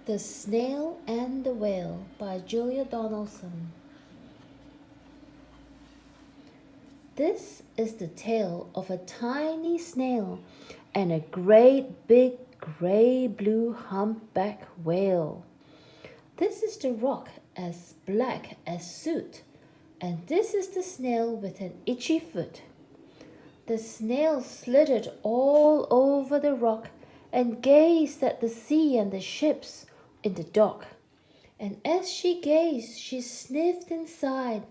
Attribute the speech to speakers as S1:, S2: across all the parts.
S1: The Snail and the Whale by Julia Donaldson. This is the tale of a tiny snail and a great big gray-blue humpback whale. This is the rock as black as soot, and this is the snail with an itchy foot. The snail slithered all over the rock and gazed at the sea and the ships in the dock. And as she gazed, she sniffed and sighed.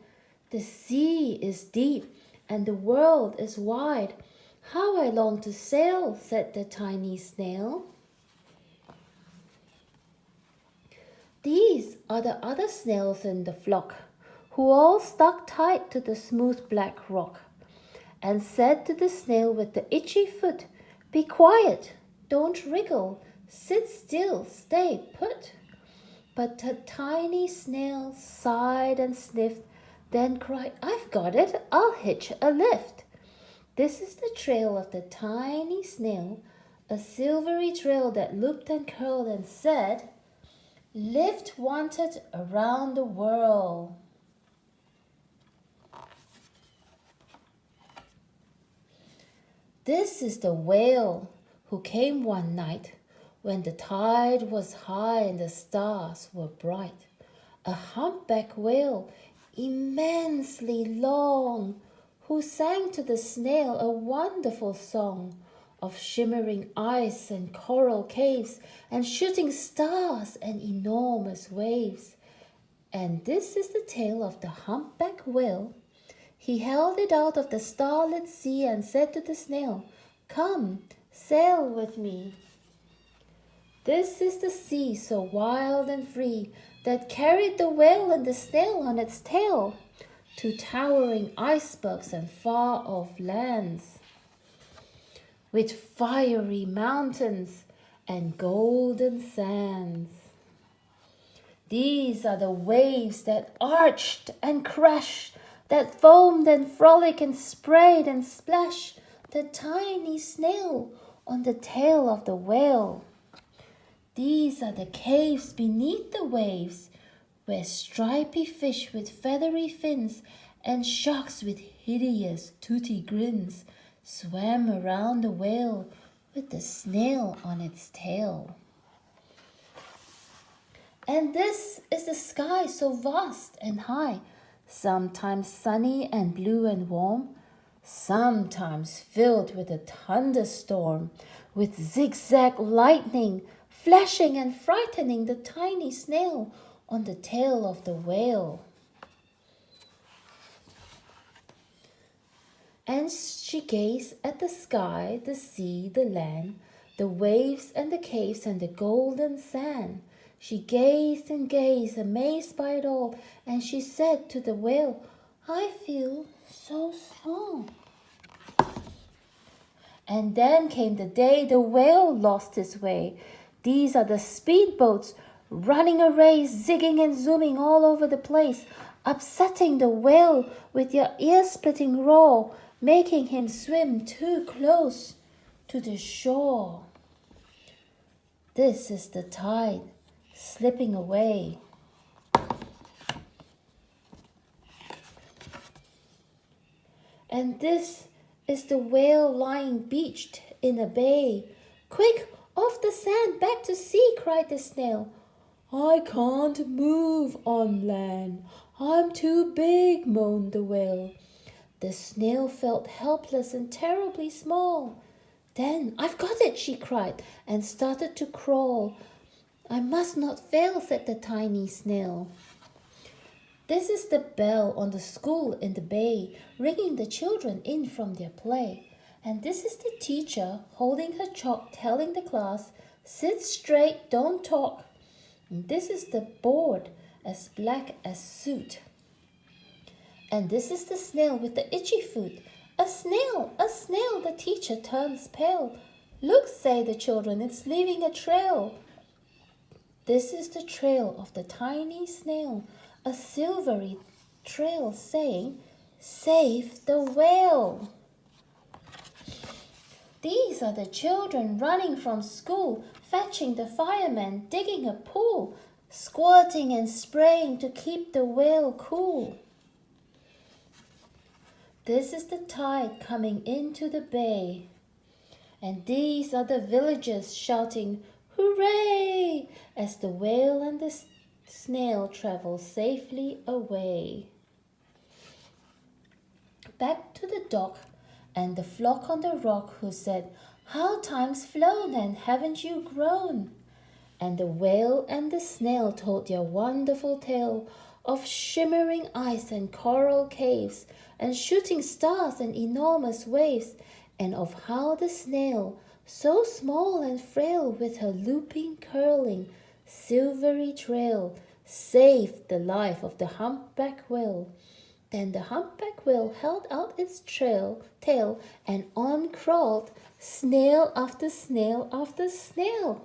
S1: The sea is deep and the world is wide. How I long to sail, said the tiny snail. These are the other snails in the flock, who all stuck tight to the smooth black rock, and said to the snail with the itchy foot, "Be quiet, don't wriggle, sit still, stay put." But the tiny snail sighed and sniffed, then cried, "I've got it, I'll hitch a lift." This is the trail of the tiny snail, a silvery trail that looped and curled and said, "Lift wanted around the world." This is the whale who came one night when the tide was high and the stars were bright. A humpback whale, immensely long, who sang to the snail a wonderful song of shimmering ice and coral caves and shooting stars and enormous waves. And this is the tale of the humpback whale. He held it out of the starlit sea and said to the snail, "Come, sail with me." This is the sea so wild and free that carried the whale and the snail on its tail to towering icebergs and far-off lands, with fiery mountains and golden sands. These are the waves that arched and crashed, that foamed and frolicked and sprayed and splashed the tiny snail on the tail of the whale. These are the caves beneath the waves, where stripy fish with feathery fins and sharks with hideous toothy grins swam around the whale with the snail on its tail. And this is the sky so vast and high, sometimes sunny and blue and warm, sometimes filled with a thunderstorm, with zigzag lightning flashing and frightening the tiny snail on the tail of the whale. And she gazed at the sky, the sea, the land, the waves and the caves and the golden sand. She gazed and gazed, amazed by it all, and she said to the whale, "I feel so small." And then came the day the whale lost his way. These are the speedboats running a race, zigging and zooming all over the place, upsetting the whale with their ear-splitting roar, making him swim too close to the shore. This is the tide slipping away. And this is the whale lying beached in a bay. "Quick, off the sand, back to sea," cried the snail. "I can't move on land. I'm too big," moaned the whale. The snail felt helpless and terribly small. Then, "I've got it," she cried, and started to crawl. "I must not fail," said the tiny snail. This is the bell on the school in the bay, ringing the children in from their play. And this is the teacher holding her chalk, telling the class, "Sit straight, don't talk." And this is the board as black as soot. And this is the snail with the itchy foot. A snail, the teacher turns pale. "Look," say the children, "it's leaving a trail." This is the trail of the tiny snail, a silvery trail saying, "Save the whale." These are the children running from school, fetching the fireman, digging a pool, squirting and spraying to keep the whale cool. This is the tide coming into the bay, and these are the villagers shouting, "Hooray!" as the whale and the snail travel safely away. Back to the dock and the flock on the rock, who said, "How time's flown, and haven't you grown?" And the whale and the snail told their wonderful tale of shimmering ice and coral caves, and shooting stars and enormous waves, and of how the snail, so small and frail, with her looping, curling, silvery trail, saved the life of the humpback whale. Then the humpback whale held out its tail, and on crawled snail after snail after snail.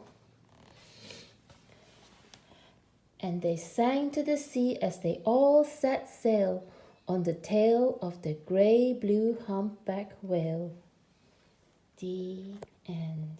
S1: And they sang to the sea as they all set sail on the tail of the grey-blue humpback whale. The end.